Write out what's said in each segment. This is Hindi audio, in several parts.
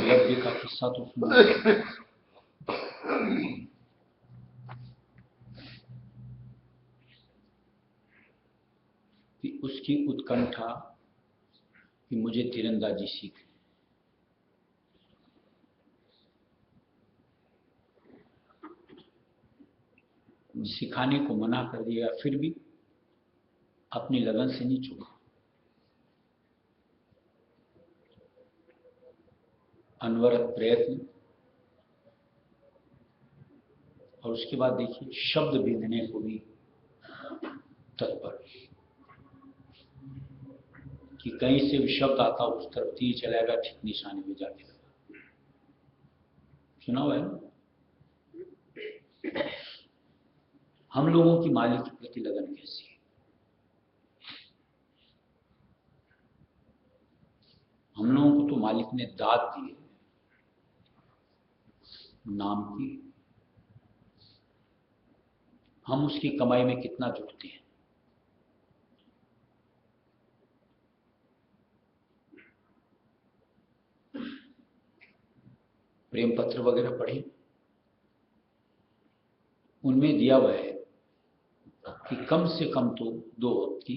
लव्य का किस्सा तो सुना। कि उसकी उत्कंठा कि मुझे तीरंदाजी सीखनी, सिखाने को मना कर दिया, फिर भी अपनी लगन से नहीं छोड़ा। अनवरत प्रयत्न, और उसके बाद देखिए शब्द भेदने को भी तत्पर, कि कहीं से भी शब्द आता उस तरफ तीर चलाएगा, ठीक निशाने में जाके लगा। सुना हुआ है ना? हम लोगों की मालिक के प्रति लगन कैसी है? हम लोगों को तो मालिक ने दाद दी है नाम की, हम उसकी कमाई में कितना जुटते हैं? प्रेम पत्र वगैरह पढ़े, उनमें दिया हुआ है कि कम से कम तो 2 वक्त की,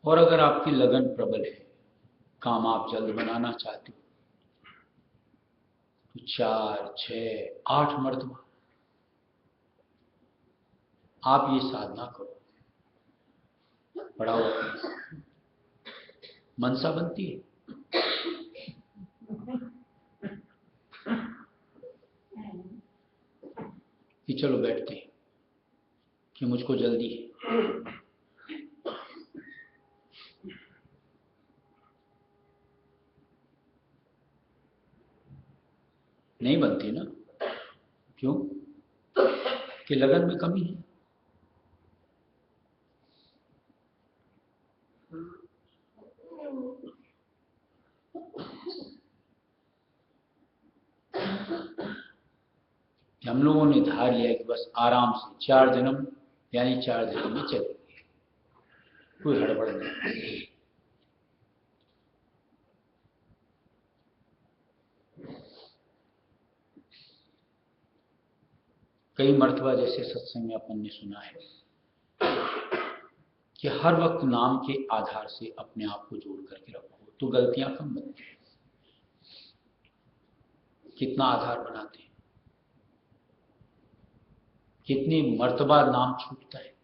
और अगर आपकी लगन प्रबल है, काम आप जल्द बनाना चाहते हो, तो 4, 6, 8 मर्तबा आप ये साधना करो, पढ़ाओ, मनसा बनती है। कि चलो बैठते हैं, कि मुझको जल्दी है। नहीं बनती ना, क्यों? कि लगन में कमी है। हम लोगों ने धार लिया कि बस आराम से 4 जन्म, यानी 4 जन्म में चलेंगे, कोई हड़बड़ नहीं। कई मर्तबा जैसे सत्संग में अपन ने सुना है कि हर वक्त नाम के आधार से अपने आप को जोड़ करके रखो, तो गलतियां कम बनती हैं। कितना आधार बनाते हैं, कितनी मर्तबा नाम छूटता है।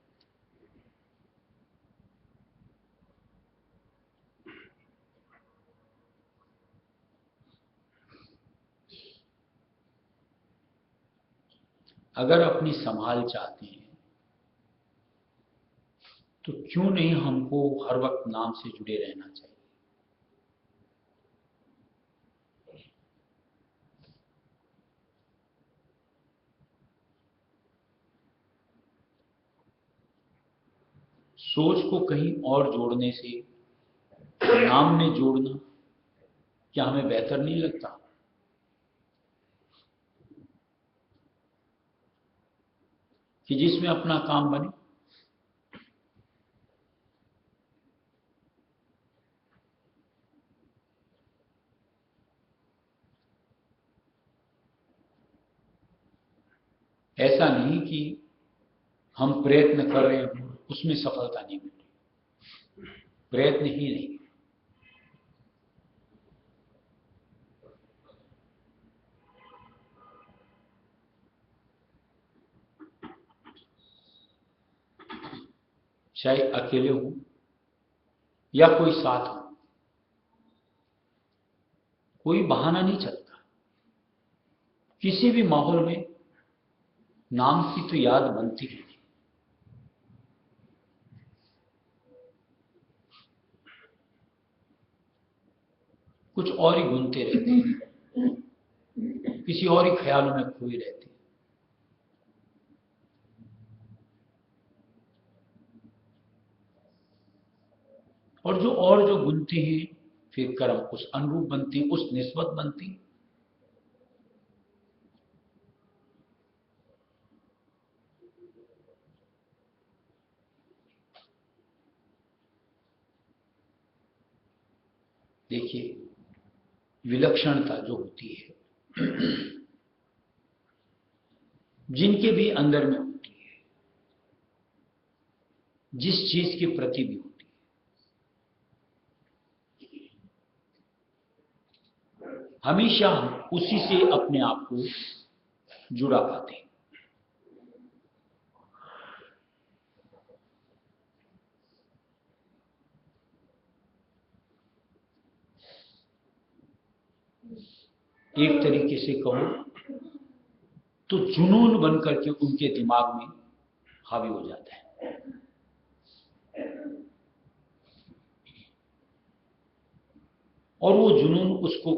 अगर अपनी संभाल चाहते हैं तो क्यों नहीं हमको हर वक्त नाम से जुड़े रहना चाहिए। सोच को कहीं और जोड़ने से नाम में जोड़ना क्या हमें बेहतर नहीं लगता? कि जिसमें अपना काम बने। ऐसा नहीं कि हम प्रयत्न कर रहे हो उसमें सफलता नहीं मिली, प्रयत्न ही नहीं। चाहे अकेले हो या कोई साथ हो, कोई बहाना नहीं चलता। किसी भी माहौल में नाम की तो याद बनती है। कुछ और ही घूमते रहते हैं, किसी और ही ख्यालों में खोए रहते हैं। और जो गुनते हैं, फिर कर्म उस अनुरूप बनते हैं, उस निस्बत बनती हैं। देखिए, विलक्षणता जो होती है जिनके भी अंदर में होती है, जिस चीज के प्रति भी होती है, हमेशा हम उसी से अपने आप को जुड़ा पाते हैं। एक तरीके से कहो तो जुनून बनकर के उनके दिमाग में हावी हो जाता है। और वो जुनून उसको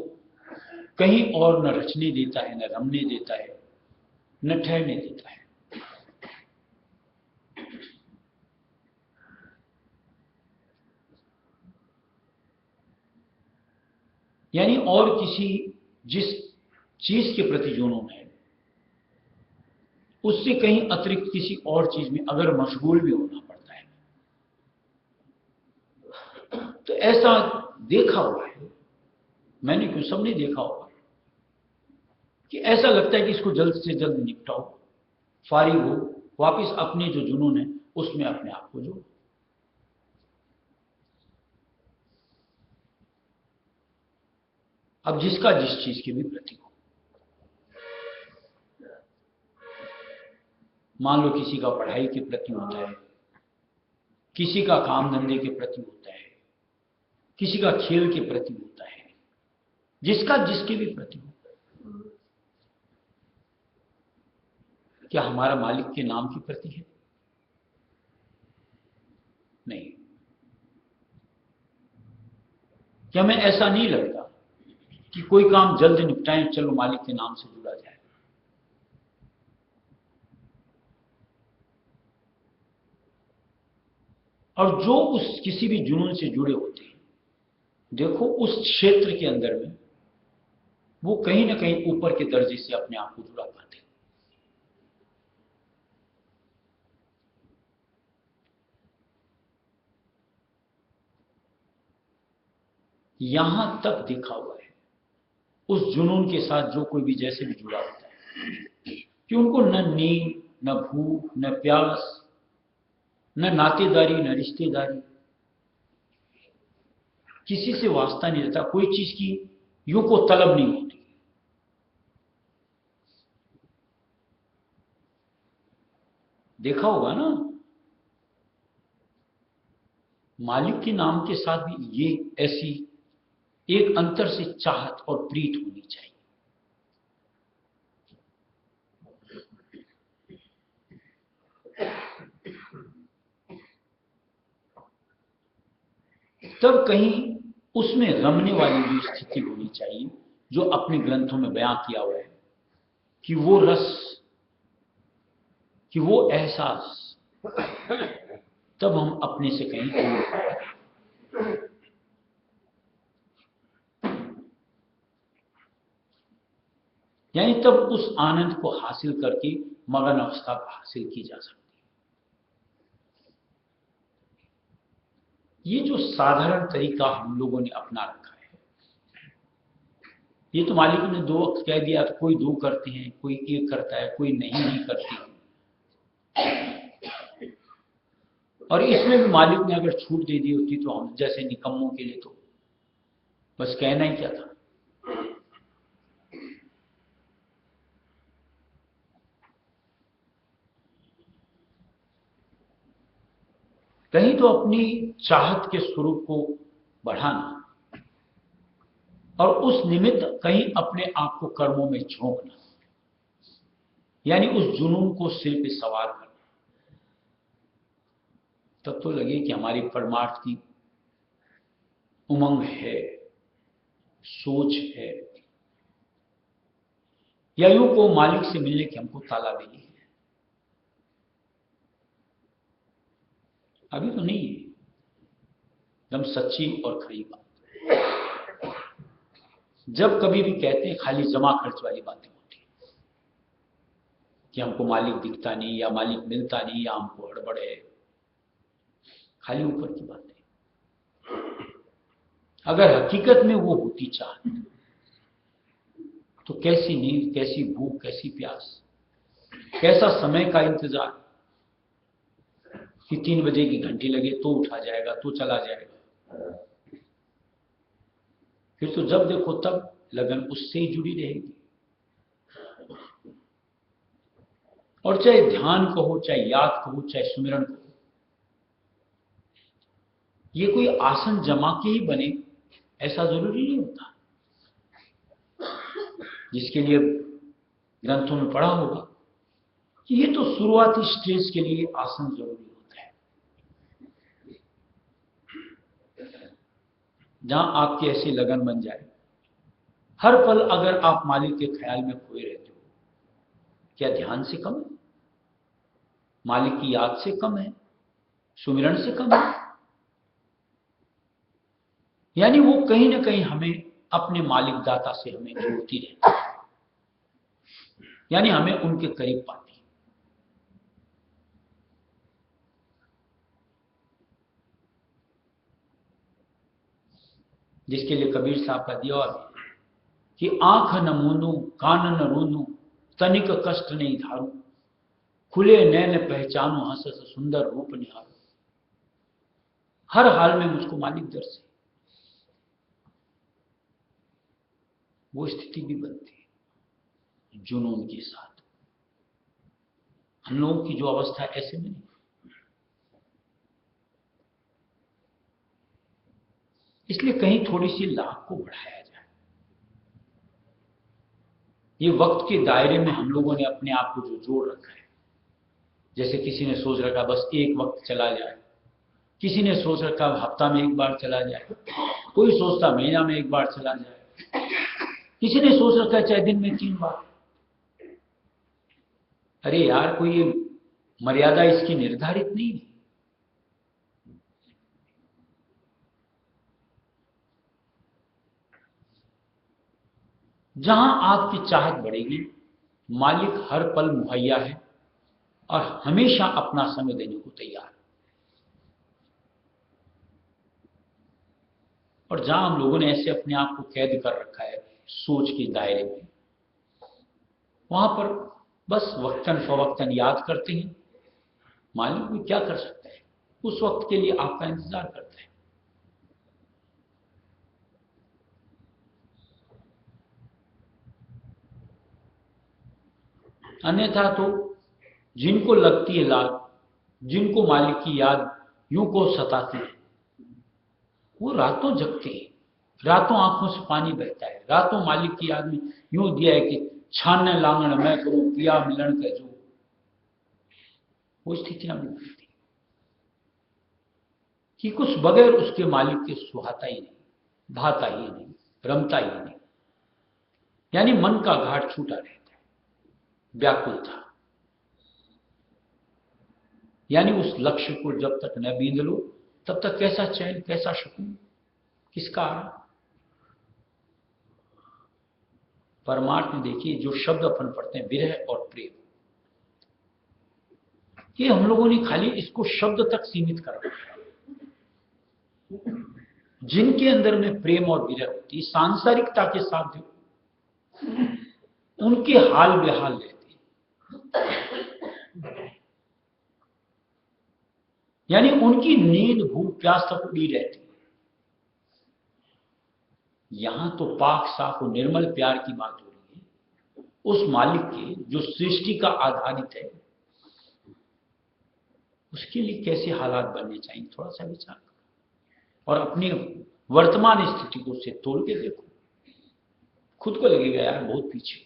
कहीं और न रचने देता है, न रमने देता है, न ठहरने देता है। यानी और किसी जिस चीज के प्रति जुनून है उससे कहीं अतिरिक्त किसी और चीज में अगर मशगूल भी होना पड़ता है तो ऐसा देखा हुआ है, मैंने क्यों, सबने देखा होगा कि ऐसा लगता है कि इसको जल्द से जल्द निपटाओ, फारिग हो, वापस अपने जो जुनून है उसमें अपने आप को जोड़ो। अब जिसका जिस चीज के भी प्रति हो, मान लो किसी का पढ़ाई के प्रति होता है, किसी का काम धंधे के प्रति होता है, किसी का खेल के प्रति होता है, जिसका जिसके भी प्रति हो। क्या हमारा मालिक के नाम के प्रति है? नहीं। क्या हमें ऐसा नहीं लगता कि कोई काम जल्द निपटाएं, चलो मालिक के नाम से जुड़ा जाए? और जो उस किसी भी जुनून से जुड़े होते हैं, देखो उस क्षेत्र के अंदर में वो कहीं ना कहीं ऊपर के दर्जे से अपने आप को जुड़ा पाते हैं। यहां तक देखा हुआ है उस जुनून के साथ जो कोई भी जैसे भी जुड़ा होता है कि उनको न नींद, न भूख, न प्यास, न नातेदारी, न रिश्तेदारी, किसी से वास्ता नहीं रहता, कोई चीज की यूं को तलब नहीं होती। देखा होगा ना, मालिक के नाम के साथ भी ये ऐसी एक अंतर से चाहत और प्रीत होनी चाहिए। तब कहीं उसमें रमने वाली जो स्थिति होनी चाहिए जो अपने ग्रंथों में बयां किया हुआ है कि वो रस, कि वो एहसास, तब हम अपने से कहीं दूर। यानी तब उस आनंद को हासिल करके मगन अवस्था हासिल की जा सकती है। ये जो साधारण तरीका हम लोगों ने अपना रखा है, ये तो मालिक ने दो वक्त कह दिया, तो कोई दो करते हैं, कोई एक करता है, कोई नहीं भी करते हैं। और इसमें भी मालिक ने अगर छूट दे दी होती तो हम जैसे निकम्मों के लिए तो बस कहना ही क्या था। कहीं तो अपनी चाहत के स्वरूप को बढ़ाना और उस निमित्त कहीं अपने आप को कर्मों में झोंकना, यानी उस जुनून को सिर पे सवार करना। तब तो लगे कि हमारी परमार्थ की उमंग है, सोच है, या यूं को मालिक से मिलने की हमको तालाबेली है। अभी तो नहीं है, एकदम सच्ची और खरी बात। जब कभी भी कहते हैं खाली जमा खर्च वाली बातें होती है कि हमको मालिक दिखता नहीं, या मालिक मिलता नहीं, या हमको हड़बड़ है, खाली ऊपर की बातें। अगर हकीकत में वो होती चाहत तो कैसी नींद, कैसी भूख, कैसी प्यास, कैसा समय का इंतजार कि 3 बजे की घंटी लगे तो उठा जाएगा, तो चला जाएगा। फिर तो जब देखो तब लगन उससे ही जुड़ी रहेगी। और चाहे ध्यान कहो, चाहे याद कहो, चाहे सुमिरन कहो, ये कोई आसन जमा के ही बने ऐसा जरूरी नहीं होता। जिसके लिए ग्रंथों में पढ़ा होगा कि ये तो शुरुआती स्टेज के लिए आसन जरूरी होता है, जहां आपकी ऐसी लगन बन जाए, हर पल अगर आप मालिक के ख्याल में खोए रहते हो, क्या ध्यान से कम है? मालिक की याद से कम है? सुमिरन से कम है? यानी वो कहीं ना कहीं हमें अपने मालिक दाता से हमें जोड़ती रहती है, यानी हमें उनके करीब पाती है। जिसके लिए कबीर साहब का दिया है कि आंख न मूंदू, कान न रूंदू, तनिक कष्ट नहीं धारू, खुले नैन पहचानो, हंस सुंदर रूप निहारो। हर हाल में मुझको मालिक दर्शे, वो स्थिति भी बनती है जुनून के साथ। हम लोगों की जो अवस्था है ऐसे में नहीं। इसलिए कहीं थोड़ी सी लाभ को बढ़ाया जाए। ये वक्त के दायरे में हम लोगों ने अपने आप को जो जोड़ रखा है, जैसे किसी ने सोच रखा बस एक वक्त चला जाए, किसी ने सोच रखा हफ्ता में एक बार चला जाए, कोई सोचता महीना में एक बार चला जाए, किसी ने सोच रखा है चाहे दिन में 3 बार। अरे यार, कोई ये मर्यादा इसकी निर्धारित नहीं है। जहां आपकी चाहत बढ़ेगी, मालिक हर पल मुहैया है और हमेशा अपना समय देने को तैयार है। और जहां हम लोगों ने ऐसे अपने आप को कैद कर रखा है सोच के दायरे में, वहां पर बस वक्तन फवक्तन याद करते हैं। मालिक भी क्या कर सकता है, उस वक्त के लिए आपका इंतजार करता है। अन्यथा तो जिनको लगती है लाज, जिनको मालिक की याद यूं को सताती है, वो रातों जगते हैं, रातों आंखों से पानी बहता है, रातों मालिक की याद में यूं दिया है कि छानने लांगण मैं करूं पिया मिलन के जो। वो स्थितियां भी बनती कि कुछ बगैर उसके मालिक के सुहाता ही नहीं, भाता ही नहीं, रमता ही नहीं। यानी मन का घाट छूटा रहता है, व्याकुल था। यानी उस लक्ष्य को जब तक न बींद लो, तब तक कैसा चैन, कैसा सुकून, किसका आराम। परमार्थ में देखिए, जो शब्द अपन पढ़ते हैं विरह और प्रेम, ये हम लोगों ने खाली इसको शब्द तक सीमित कर रखा है। जिनके अंदर में प्रेम और विरह होती है, सांसारिकता के साथ उनके हाल बेहाल रहते हैं। यानी उनकी नींद भूख प्यास तक उड़ी रहती है। यहां तो पाक साफ और निर्मल प्यार की बात हो रही है, उस मालिक के जो सृष्टि का आधारित है, उसके लिए कैसे हालात बनने चाहिए, थोड़ा सा विचार करो और अपनी वर्तमान स्थिति को उससे तोल के देखो। खुद को लगेगा यार बहुत पीछे,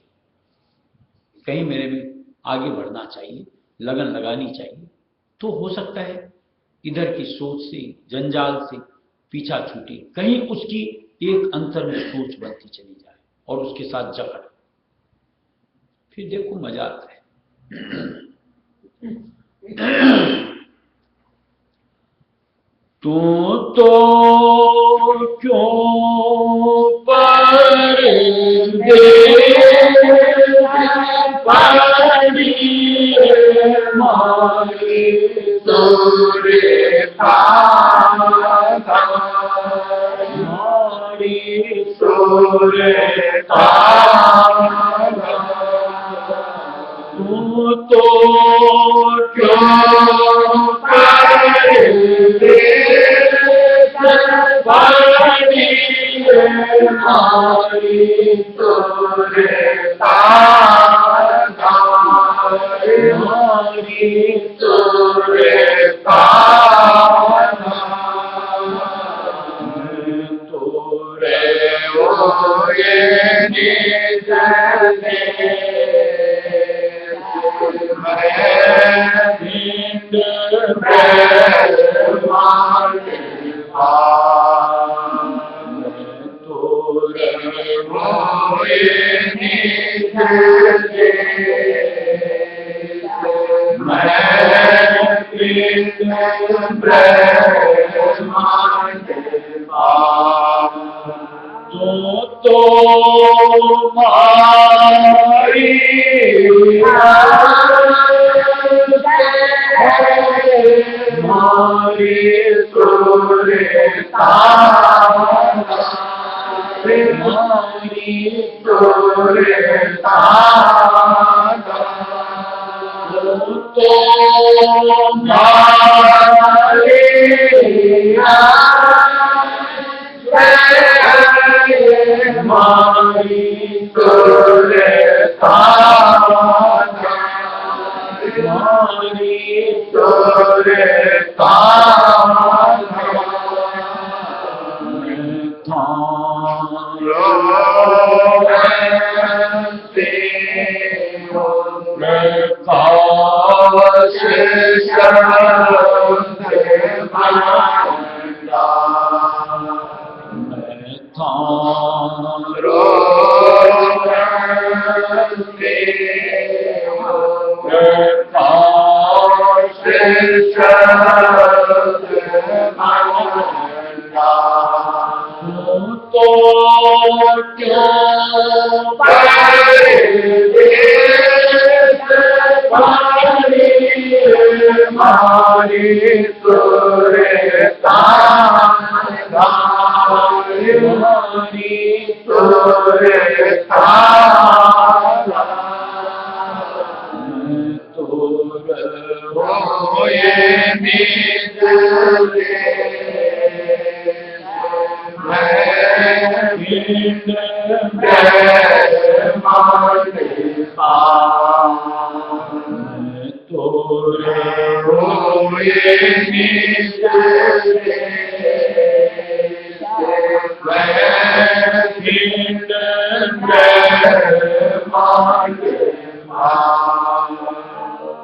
कहीं मेरे में आगे बढ़ना चाहिए, लगन लगानी चाहिए। तो हो सकता है इधर की सोच से, जंजाल से पीछा छूटे, कहीं उसकी एक अंतर में सोच बनती चली जाए और उसके साथ जकड़, फिर देखो मजा आता है। तो क्यों पानी मारी तोरे मारी तोरे तो क्यों पानी मारी तोरे मारी तोरे तोरे वो ये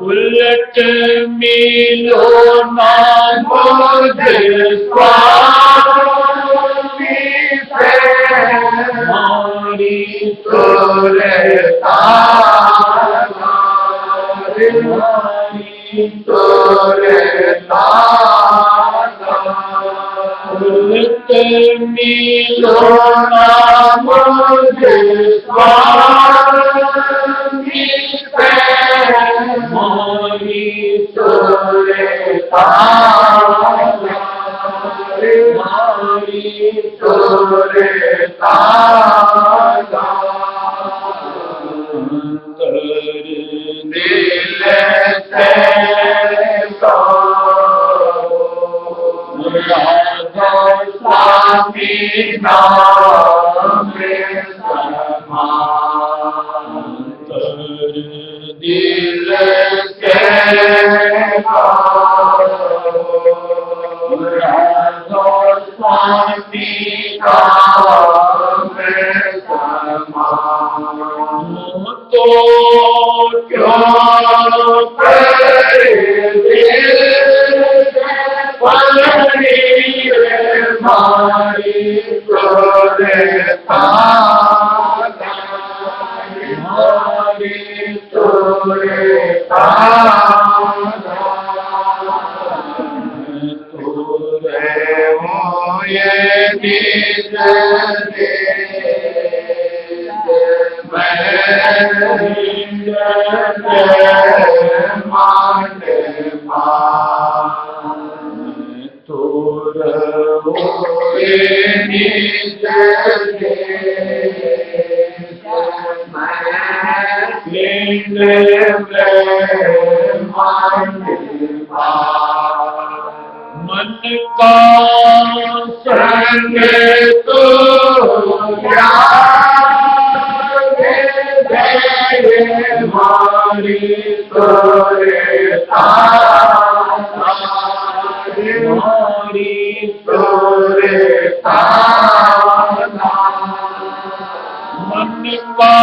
उलट मिलो ना मुझे स्वामी से हमारी सुरता हमारी सुरता उलट मिलो ना मुझे स्वामी से हमारी सुरता हमारी सुरता अंतर दिल से राधा स्वामी नाम समांतर दिल से राधा स्वामी नाम समांतर तो क्यों कर दिल पलनी हमारी सुरता हमारी सुरता तुरे हो ये निज मन का संग तो हमारी सुरता हमारी सुरता मन का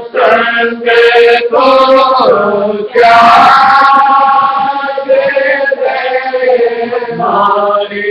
संग तो क्या हमारी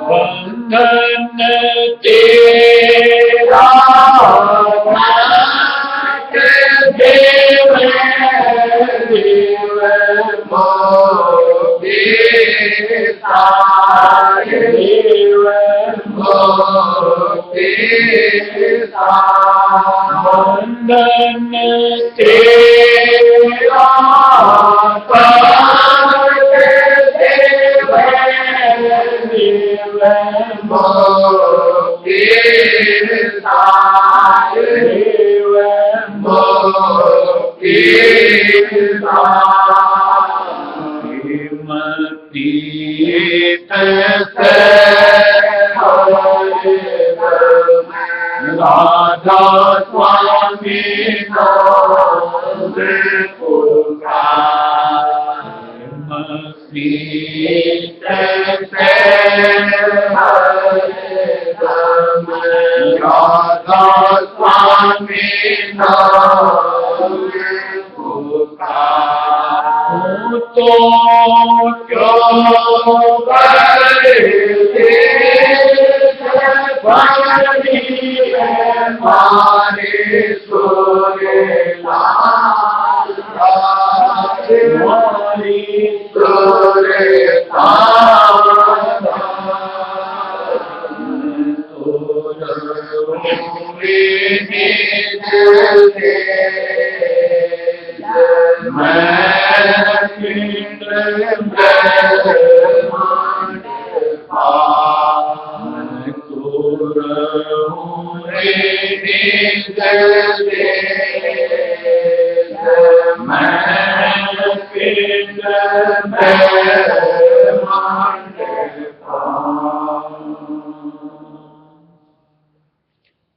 बंधन तेरा देव देव मोहि सारे देव मोहि बंधन तेरा राधा स्वामी राधा स्वामी तो क्यों मारे सोरे मारी सोरे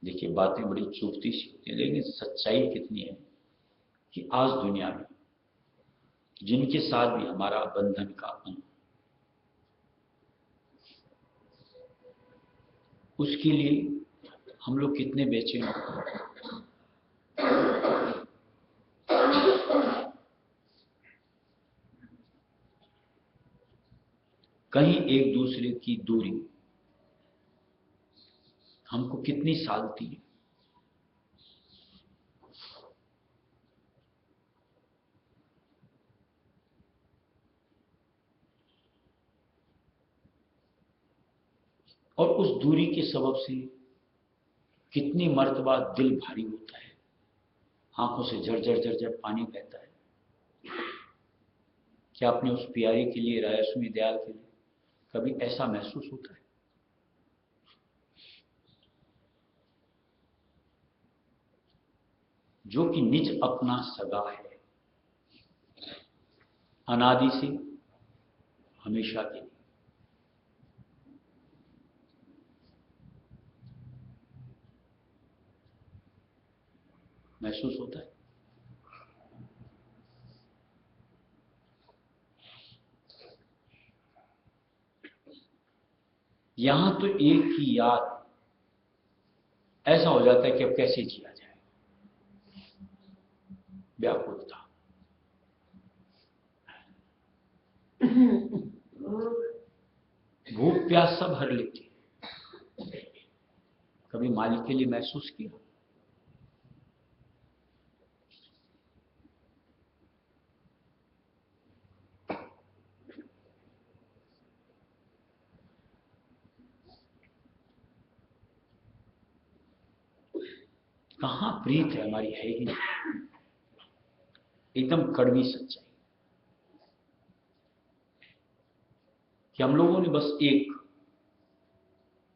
देखिए, बातें बड़ी चुभती सी होती हैं, लेकिन सच्चाई कितनी है कि आज दुनिया में जिनके साथ भी हमारा बंधन का अंग, उसके लिए हम लोग कितने बेचैन होते हैं। कहीं एक दूसरे की दूरी हमको कितनी सालती है। और उस दूरी के सबब से कितनी मर्तबा दिल भारी होता है, आंखों से झरझर झरझर पानी बहता है। क्या आपने उस प्यारे के लिए, रायसुमी दयाल के लिए कभी ऐसा महसूस होता है? जो कि निज अपना सगा है, अनादि से हमेशा के लिए। महसूस होता है? यहां तो एक ही याद ऐसा हो जाता है कि अब कैसे जिया जाए। व्याकुलता, भूख प्यास सब हर लेती है। कभी मालिक के लिए महसूस किया? कहां प्रीत है हमारी, है ही नहीं। एकदम कड़वी सच्चाई कि हम लोगों ने बस एक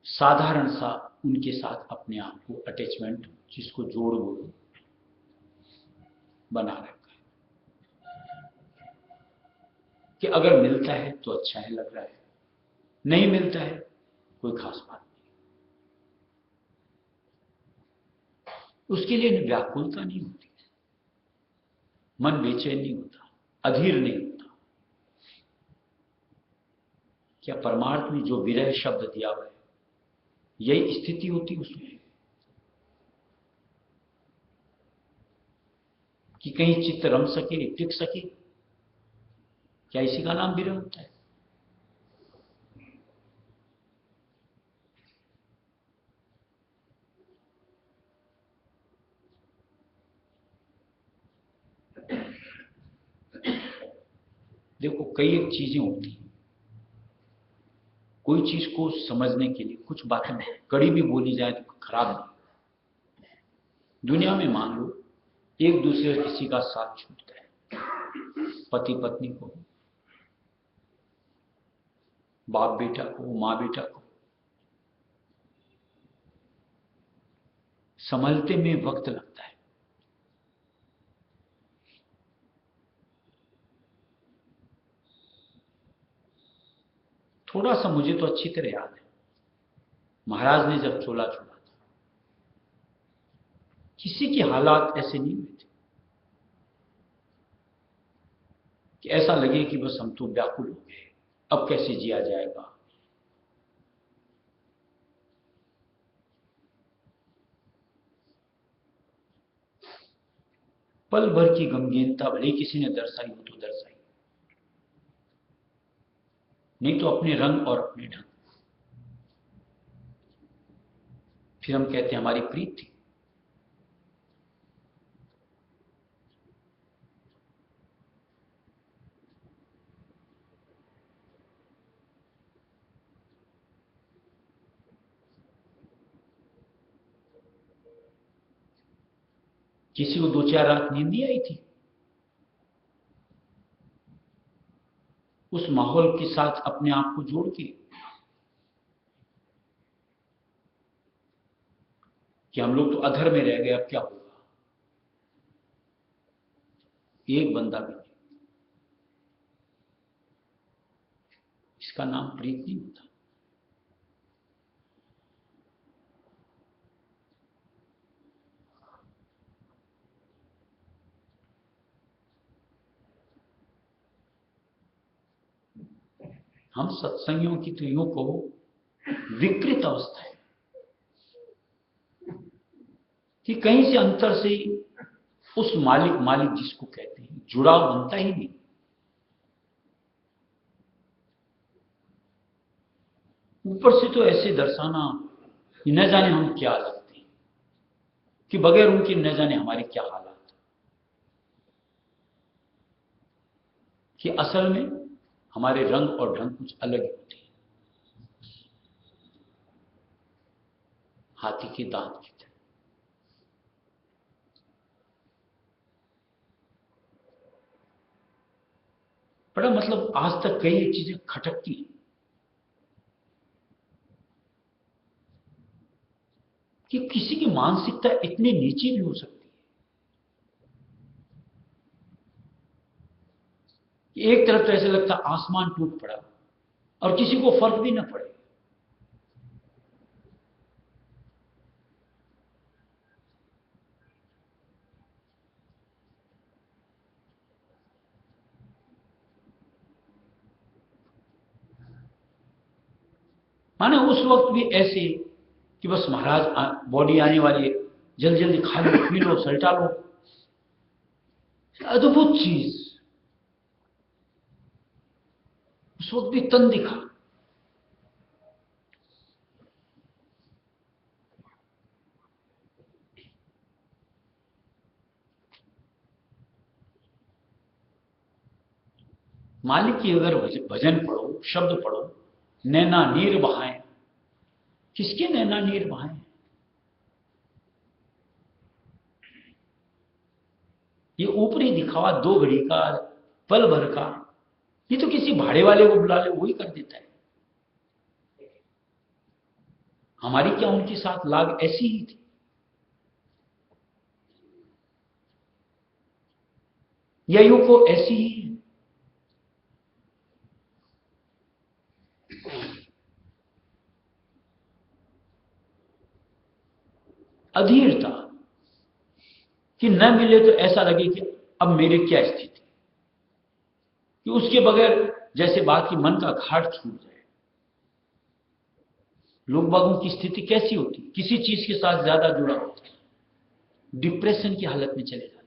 साधारण सा उनके साथ अपने आप को अटैचमेंट, जिसको जोड़ बोलो, बना रखा है कि अगर मिलता है तो अच्छा है, लग रहा है, नहीं मिलता है कोई खास बात नहीं। उसके लिए व्याकुलता नहीं होती, मन बेचैन नहीं होता, अधीर नहीं होता। क्या परमार्थ में जो विरह शब्द दिया हुआ है, यही स्थिति होती उसमें कि कहीं चित्त रम सके, टिक सके? क्या इसी का नाम विरह होता है? देखो, कई एक चीजें होती हैं, कोई चीज को समझने के लिए कुछ बातें कड़ी भी बोली जाए तो खराब नहीं। दुनिया में मान लो एक दूसरे से किसी का साथ छूटता है, पति पत्नी को, बाप बेटा को, माँ बेटा को, संभलते में वक्त लगता है। थोड़ा सा मुझे तो अच्छी तरह याद है, महाराज ने जब चोला छोड़ा था, किसी की हालात ऐसे नहीं हुए थे कि ऐसा लगे कि बस हम तो व्याकुल हो गए, अब कैसे जिया जाएगा। पल भर की गमगीनता भले किसी ने दर्शाई हो तो दर्शाई, नहीं तो अपने रंग और अपने ढंग। फिर हम कहते हैं हमारी प्रीत थी। किसी को 2-4 रात नींद नहीं आई थी उस माहौल के साथ अपने आप को जोड़ के कि हम लोग तो अधर में रह गए, अब क्या होगा? एक बंदा भी नहीं। इसका नाम प्रीत नहीं होता। हम सत्संगियों की तो यूं कहो विकृत अवस्था है कि कहीं से अंतर से उस मालिक मालिक जिसको कहते हैं जुड़ाव बनता ही नहीं। ऊपर से तो ऐसे दर्शाना कि न जाने हम क्या लगते हैं, कि बगैर उनके न जाने हमारे क्या हालात, कि असल में हमारे रंग और ढंग कुछ अलग ही होते हैं, हाथी के दांत की तरह। बड़ा मतलब आज तक कई चीजें खटकती हैं कि किसी की मानसिकता इतनी नीची भी हो सकती है कि एक तरफ तो ऐसे लगता आसमान टूट पड़ा और किसी को फर्क भी ना पड़े। माने उस वक्त भी ऐसे कि बस महाराज बॉडी आने वाली है, जल्दी जल्दी खा लो, पी लो, सल्टा लो। अद्भुत चीज। उस वक्त भी तन दिखा। मालिक की अगर भजन पढ़ो, शब्द पढ़ो, नैना नीर बहाए, किसके नैना नीर बहाए? ये ऊपरी दिखावा 2 घड़ी का, पल भर का, ये तो किसी भाड़े वाले को बुला ले वही कर देता है। हमारी क्या उनके साथ लाग ऐसी ही थी? या यूं को ऐसी ही है? अधीरता, कि न मिले तो ऐसा लगे कि अब मेरी क्या स्थिति, कि उसके बगैर जैसे बात की मन का घाट छूट जाए। लोग बागों की स्थिति कैसी होती, किसी चीज के साथ ज्यादा जुड़ा होता है, डिप्रेशन की हालत में चले जाते।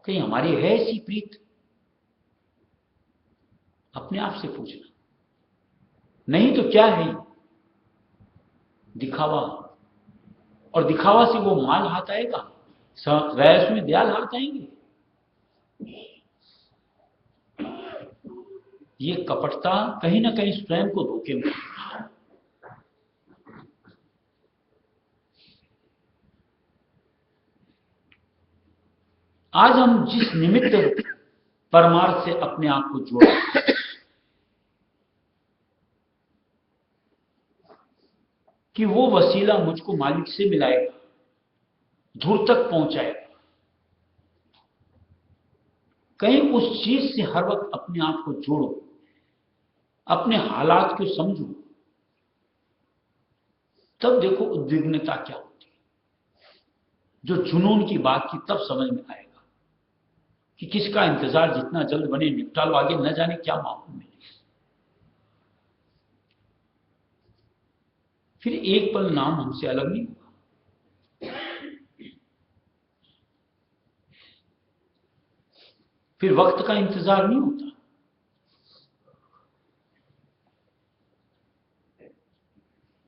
कहीं हमारी है ऐसी प्रीत? अपने आप से पूछना। नहीं तो क्या है? दिखावा। और दिखावा से वो माल हाथ आएगा, वैस में दयाल हाथ आएंगे। ये कपटता कहीं ना कहीं स्वयं को धोखे में। आज हम जिस निमित्त परमार्थ से अपने आप को जोड़ा, कि वो वसीला मुझको मालिक से मिलाएगा, धूर तक पहुंचाएगा, कहीं उस चीज से हर वक्त अपने आप को जोड़ो, अपने हालात को समझो, तब देखो उद्विग्नता क्या होती है। जो जुनून की बात की तब समझ में आएगा कि किसका इंतजार जितना जल्द बने निपटा लो, आगे न जाने क्या माहौल मिले। फिर एक पल नाम हमसे अलग नहीं होगा। फिर वक्त का इंतजार नहीं होता।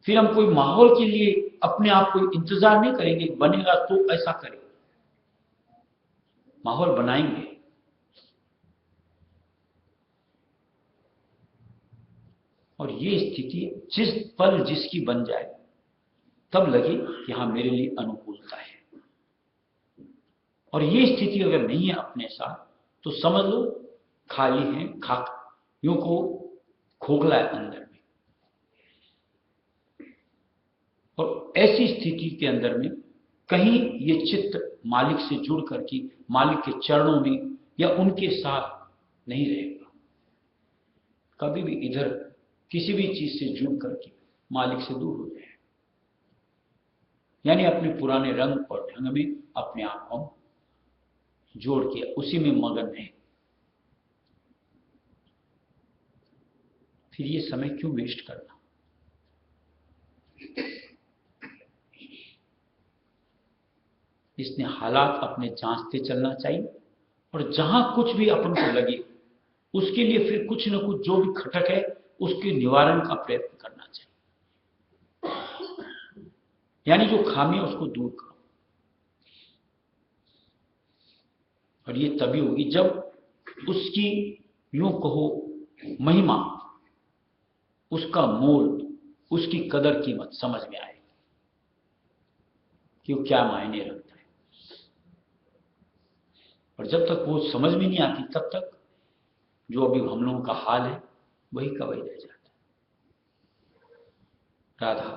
फिर हम कोई माहौल के लिए अपने आप को इंतजार नहीं करेंगे, बनेगा तो ऐसा करें। माहौल बनाएंगे। और ये स्थिति जिस पल जिसकी बन जाए, तब लगे कि हाँ मेरे लिए अनुकूलता है। और ये स्थिति अगर नहीं है अपने साथ, तो समझ लो खाली है, खाक यूं को खोखला है अंदर में। और ऐसी स्थिति के अंदर में कहीं ये चित्त मालिक से जुड़ करके मालिक के चरणों में या उनके साथ नहीं रहेगा। कभी भी इधर किसी भी चीज से जुड़ करके मालिक से दूर हो जाए, यानी अपने पुराने रंग और ढंग में अपने आप को जोड़ के उसी में मगन है। फिर ये समय क्यों वेस्ट करना? इसने हालात अपने जांचते चलना चाहिए, और जहां कुछ भी अपन को लगे उसके लिए फिर कुछ न कुछ जो भी खटक है उसके निवारण का प्रयत्न करना चाहिए, यानी जो खामी है उसको दूर करो। और ये तभी होगी जब उसकी यूं कहो महिमा, उसका मोल, उसकी कदर कीमत समझ में आएगी कि वो क्या मायने रखता है। और जब तक वो समझ में नहीं आती, तब तक जो अभी हम लोगों का हाल है वही का वही रह जाता है। राधा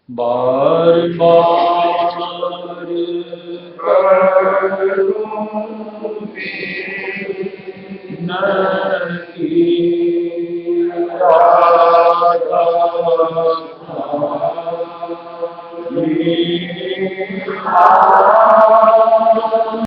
बार बार